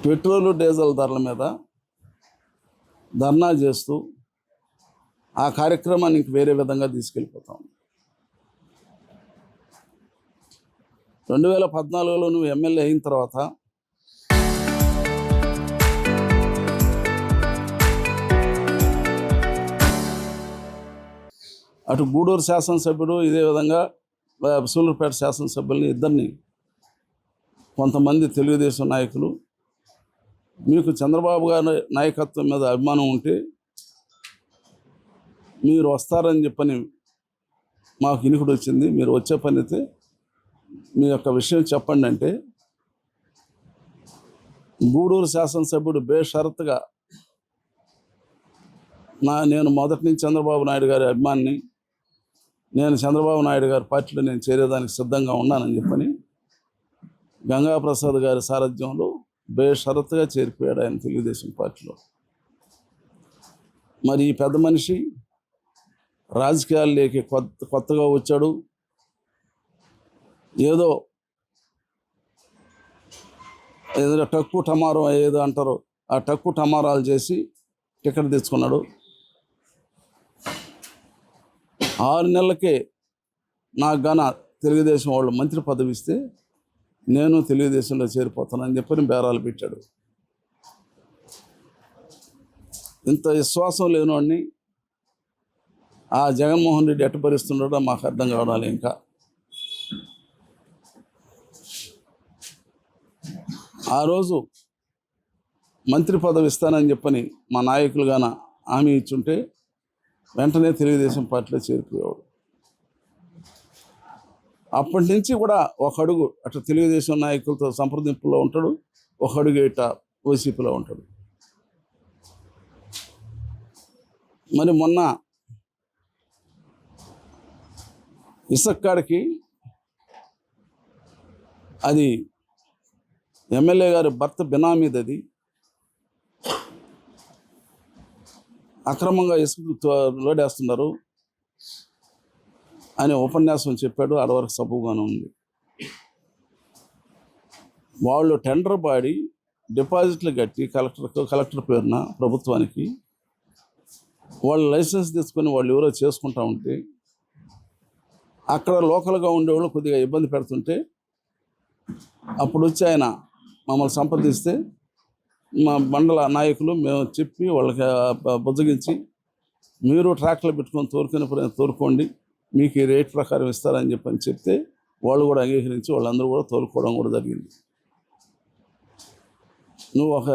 Petrol diesel ధరల మీద ధర్నా చేస్తూ ఆ కార్యక్రమాన్ని వేరే విధంగా తీసుకెళ్ళిపోతాం. 2014లో నువ్వు ఎమ్మెల్యే అయిన తర్వాత అటు గూడూరు శాసనసభ్యుడు ఇదే విధంగా సూలూరుపేట శాసనసభ్యుల్ని ఇద్దరిని కొంతమంది తెలుగుదేశం నాయకులు మీకు చంద్రబాబు గారి నాయకత్వం మీద అభిమానం ఉంటే మీరు వస్తారని చెప్పని మాకు ఇనుకుడు వచ్చింది, మీరు వచ్చే పని అయితే మీ యొక్క విషయం చెప్పండి అంటే గూడూరు శాసనసభ్యుడు బేషరతుగా నేను మొదటి నుంచి చంద్రబాబు నాయుడు గారి అభిమానిని, నేను చంద్రబాబు నాయుడు గారి పార్టీలో నేను చేరేదానికి సిద్ధంగా ఉన్నానని చెప్పని గంగాప్రసాద్ గారి సారథ్యంలో బేషరతుగా చేరిపోయాడు ఆయన తెలుగుదేశం పార్టీలో. మరి ఈ పెద్ద మనిషి రాజకీయాల్లోకి కొత్తగా వచ్చాడు. ఏదో టక్కు టమారం ఏదో అంటారు, ఆ టక్కు టమారాలు చేసి టికెట్ తెచ్చుకున్నాడు. 6 నెలలకే నాకు గాన తెలుగుదేశం వాళ్ళు మంత్రి పదవి ఇస్తే నేను తెలుగుదేశంలో చేరిపోతానని చెప్పని బేరాలు పెట్టాడు. ఇంత విశ్వాసం లేనివాడిని ఆ జగన్మోహన్ రెడ్డి ఎట్టపరుస్తున్నాడో మాకు అర్థం కావడాలి. ఇంకా ఆ రోజు మంత్రి పదవి ఇస్తానని చెప్పని మా నాయకులుగాన హామీ ఇచ్చుంటే వెంటనే తెలుగుదేశం పార్టీలో చేరిపోయేవాడు. అప్పటి నుంచి కూడా ఒక అడుగు అటు తెలుగుదేశం నాయకులతో సంప్రదింపులో ఉంటాడు, ఒక అడుగు ఇట వైసీపీలో ఉంటాడు. మరి మొన్న ఇసక్కాడికి అది ఎమ్మెల్యే గారి భర్త బినామీది, అది అక్రమంగా ఇసుక లోడేస్తున్నారు అని ఉపన్యాసం చెప్పాడు. అరవరకు సబుగానే ఉంది. వాళ్ళు టెండర్ పాడి డిపాజిట్లు కట్టి కలెక్టర్ పేరున ప్రభుత్వానికి వాళ్ళు లైసెన్స్ తీసుకొని వాళ్ళు ఎవరో చేసుకుంటా ఉంటే అక్కడ లోకల్గా ఉండేవాళ్ళు కొద్దిగా ఇబ్బంది పెడుతుంటే అప్పుడు వచ్చి ఆయన మమ్మల్ని సంప్రదిస్తే మా మండల నాయకులు మేము చెప్పి వాళ్ళకి బుజ్జగించి మీరు ట్రాక్టర్లు పెట్టుకొని తోలుకోండి, మీకు ఈ రేట్ ప్రకారం ఇస్తారని చెప్పని చెప్తే వాళ్ళు కూడా అంగీకరించి వాళ్ళందరూ కూడా తోలుకోవడం కూడా జరిగింది. నువ్వు ఒక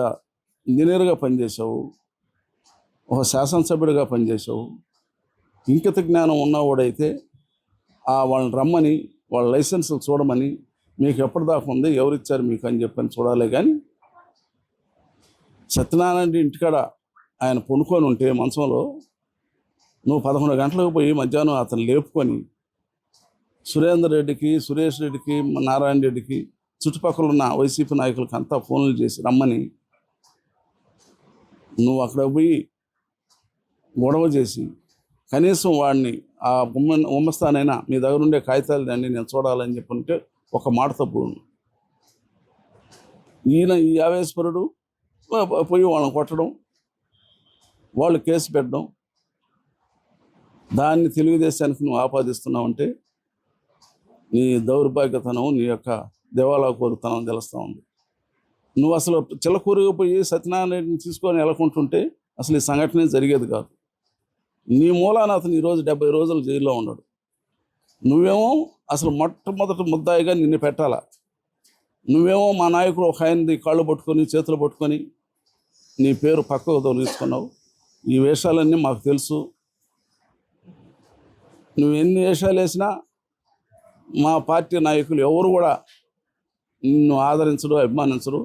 ఇంజనీర్గా పనిచేసావు, ఒక శాసనసభ్యుడిగా పనిచేసావు, ఇంకిత జ్ఞానం ఉన్నవాడైతే వాళ్ళని రమ్మని వాళ్ళ లైసెన్సులు చూడమని, మీకు ఎప్పటిదాకా ఉంది, ఎవరిచ్చారు మీకు అని చెప్పని చూడాలి. కానీ సత్యనారాయణ ఇంటికాడ ఆయన పొనుకొని ఉంటే మంచంలో నువ్వు 11 గంటలకు పోయి మధ్యాహ్నం అతను లేపుకొని సురేందర్ రెడ్డికి, సురేష్ రెడ్డికి, నారాయణ రెడ్డికి, చుట్టుపక్కల ఉన్న వైసీపీ నాయకులకి అంతా ఫోన్లు చేసి రమ్మని నువ్వు అక్కడ పోయి గొడవ చేసి కనీసం వాడిని ఆ ఉమ్మస్థానైనా మీ దగ్గర ఉండే కాగితాలు దాన్ని నేను చూడాలని చెప్పుంటే ఒక మాట తప్పు. ఈయన ఈ ఆవేశపరుడు పోయి వాళ్ళని కొట్టడం, వాళ్ళు కేసు పెట్టడం, దాన్ని తెలుగుదేశానికి నువ్వు ఆపాదిస్తున్నావంటే నీ దౌర్భాగ్యతనం, నీ యొక్క దేవాలయ కోరుతనం తెలుస్తూ ఉంది. నువ్వు అసలు చిల్లకూరుగా పోయి సత్యనారాయణని తీసుకొని వెళ్ళకుంటుంటే అసలు ఈ సంఘటనే జరిగేది కాదు. నీ మూలాన అతను ఈరోజు 70 రోజులు జైల్లో ఉన్నాడు. నువ్వేమో అసలు మొట్టమొదటి ముద్దాయిగా నిన్ను పెట్టాలా. నువ్వేమో మా నాయకుడు ఒక ఆయనది కాళ్ళు పట్టుకొని చేతులు పట్టుకొని నీ పేరు పక్కకు తొలగించుకున్నావు. ఈ వేషాలన్నీ మాకు తెలుసు. నువ్వు ఎన్ని వేషాలు వేసినా మా పార్టీ నాయకులు ఎవరు కూడా నిన్ను ఆదరించడు, అభిమానించరు.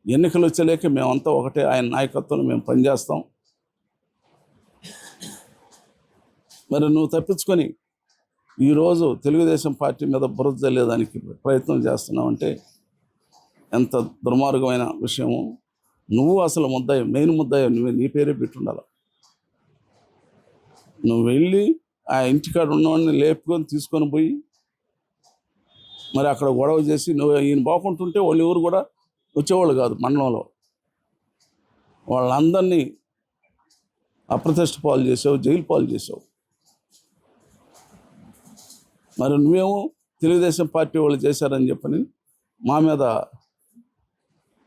ఎన్నికలు వచ్చేలేక మేమంతా ఒకటే, ఆయన నాయకత్వంలో మేము పనిచేస్తాం. మరి నువ్వు తప్పించుకొని ఈరోజు తెలుగుదేశం పార్టీ మీద బురద జల్లేదానికి ప్రయత్నం చేస్తున్నావంటే ఎంత దుర్మార్గమైన విషయము. నువ్వు అసలు ముద్దాయి, మెయిన్ ముద్దాయి నువ్వే, నీ పేరే పెట్టుండాలి. నువ్వు వెళ్ళి ఆ ఇంటికాడ ఉన్నవాడిని లేపుకొని తీసుకొని పోయి మరి అక్కడ గొడవ చేసి నువ్వు ఈయన బాగుంటుంటే వాళ్ళు ఎవరు కూడా వచ్చేవాళ్ళు కాదు మండలంలో. వాళ్ళందరినీ అప్రతిష్ట పాలు చేసావు, జైలు పాలు చేసావు. మరి నువ్వేమో తెలుగుదేశం పార్టీ వాళ్ళు చేశారని చెప్పని మా మీద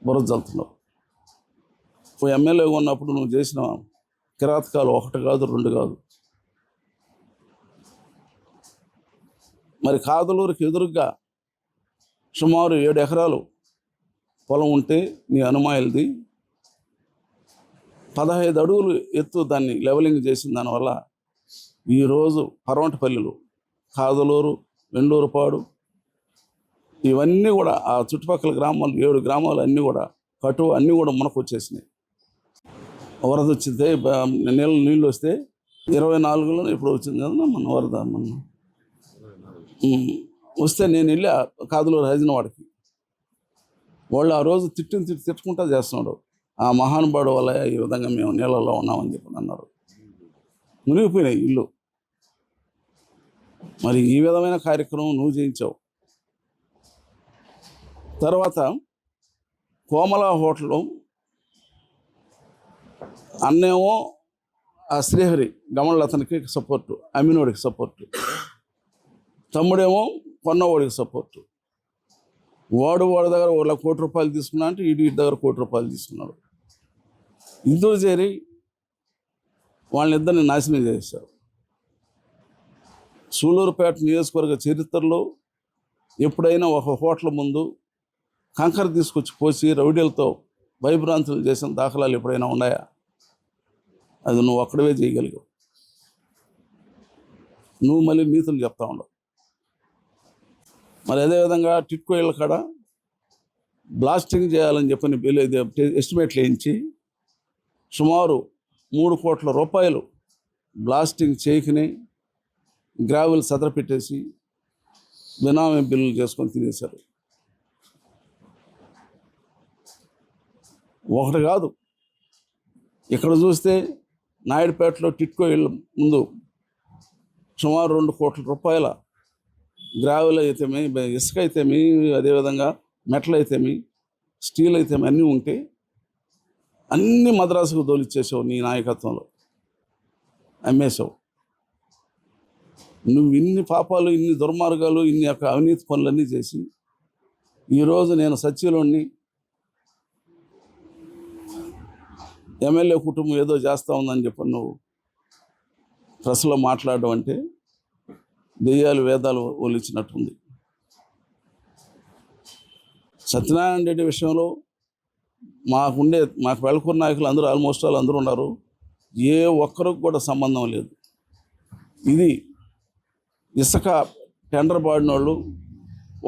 బురద జల్లుతున్నావు. ఇప్పుడు ఎమ్మెల్యేగా ఉన్నప్పుడు నువ్వు చేసిన కిరాతకాలు 1 కాదు 2 కాదు. మరి కాదలూరుకి ఎదురుగా సుమారు 7 ఎకరాలు పొలం ఉంటే నీ అనుమాయులది 15 అడుగులు ఎత్తు దాన్ని లెవెలింగ్ చేసిన దానివల్ల ఈరోజు పర్వంటపల్లిలో కాదలూరు, వెండూరుపాడు ఇవన్నీ కూడా ఆ చుట్టుపక్కల గ్రామాలు 7 గ్రామాలు అన్నీ కూడా కటు అన్నీ కూడా మునకొచ్చేసినాయి. వరద వచ్చింది, నీళ్ళు వస్తే 24లో ఇప్పుడు వచ్చింది కదా మన వరద. వస్తే నేను వెళ్ళి కాదలూరు హైదరాబాద్కి. వాళ్ళు ఆ రోజు తిట్టుకుంటా చేస్తున్నాడు. ఆ మహానుభావుడు వల్ల ఈ విధంగా మేము నీళ్ళలో ఉన్నామని చెప్పి అన్నారు. మునిగిపోయినాయి ఇల్లు. మరి ఈ విధమైన కార్యక్రమం నువ్వు చేయించావు. తర్వాత కోమల హోటల్లో అన్నేమో ఆ శ్రీహరి గమళ్ళ అతనికి సపోర్టు, అమీనోడికి సపోర్టు, తమ్ముడేమో కొన్నవాడికి సపోర్టు. వాడి దగ్గర 1 కోటి రూపాయలు తీసుకున్నా అంటే వీడి దగ్గర 1 కోటి రూపాయలు తీసుకున్నాడు. ఇద్దరు చేరి వాళ్ళిద్దరిని నాశనం చేశారు. సూళ్ళూరుపేట నియోజకవర్గ చరిత్రలో ఎప్పుడైనా ఒక హోటల్ ముందు కంకర తీసుకొచ్చి పోసి రౌడీలతో భయభ్రాంతులు చేసిన దాఖలాలు ఎప్పుడైనా ఉన్నాయా? అది నువ్వు ఒక్కడవే చేయగలిగావు. నువ్వు మళ్ళీ నీతులు చెప్తా ఉండవు. మరి అదేవిధంగా టిట్కో ఇళ్ళ కాడ బ్లాస్టింగ్ చేయాలని చెప్పని ఎస్టిమేట్లు వేయించి సుమారు 3 కోట్ల రూపాయలు బ్లాస్టింగ్ చేయకనే గ్రావెల్ సదరపెట్టేసి బినామీ బిల్లులు చేసుకొని తినేశారు. ఒకటి కాదు, ఇక్కడ చూస్తే నాయుడుపేటలో టిట్కో ఇళ్ళ ముందు సుమారు 2 కోట్ల రూపాయల గ్రావెల్ అయితేమి, ఇసుక అయితేమి, అదేవిధంగా మెటల్ అయితేమి, స్టీల్ అయితేమి అన్నీ ఉంటే అన్నీ మద్రాసుకు దోలిచ్చేసావు. నీ నాయకత్వంలో అమ్మేశావు. నువ్వు ఇన్ని పాపాలు, ఇన్ని దుర్మార్గాలు, ఇన్ని యొక్క అవినీతి పనులన్నీ చేసి ఈరోజు నేను సచివులోని ఎమ్మెల్యే కుటుంబం ఏదో చేస్తూ ఉందని చెప్పి నువ్వు ప్రెస్లో మాట్లాడడం అంటే దెయ్యాలు వేదాలు ఒలిచినట్టుంది. సత్యనారాయణ రెడ్డి విషయంలో మాకు వెలకూరు నాయకులు అందరూ ఆల్మోస్ట్ అందరూ ఉన్నారు. ఏ ఒక్కరికి కూడా సంబంధం లేదు. ఇది ఇసుక టెండర్ పాడిన వాళ్ళు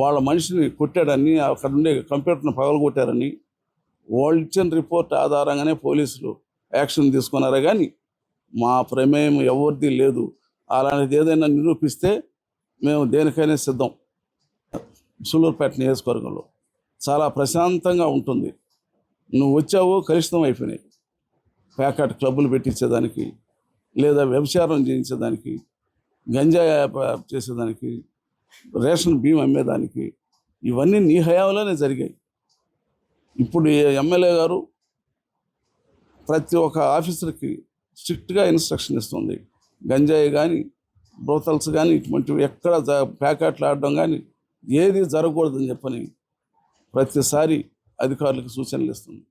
వాళ్ళ మనిషిని కొట్టాడని, అక్కడ ఉండే కంప్యూటర్ని పగలగొట్టారని వాళ్ళు ఇచ్చిన రిపోర్ట్ ఆధారంగానే పోలీసులు యాక్షన్ తీసుకున్నారే కానీ మా ప్రమేయం ఎవరిది లేదు. అలాంటిది ఏదైనా నిరూపిస్తే మేము దేనికైనా సిద్ధం. సూళ్ళూరుపేట నియోజకవర్గంలో చాలా ప్రశాంతంగా ఉంటుంది. నువ్వు వచ్చావు, కలుషితం అయిపోయినాయి. ప్యాకెట్ క్లబ్బులు పెట్టించేదానికి, లేదా వ్యభిచారం చేయించేదానికి, గంజాయి చేసేదానికి, రేషన్ బియ్యం అమ్మేదానికి, ఇవన్నీ నీ హయాంలోనే జరిగాయి. ఇప్పుడు ఎమ్మెల్యే గారు ప్రతి ఒక్క ఆఫీసర్కి స్ట్రిక్ట్గా ఇన్స్ట్రక్షన్ ఇస్తుంది. గంజాయి కానీ, బ్రోతల్స్ కానీ, ఇటువంటివి ఎక్కడ ప్యాకెట్లు ఆడడం కానీ ఏది జరగకూడదని చెప్పని ప్రతిసారి అధికారులకు సూచనలు ఇస్తుంది.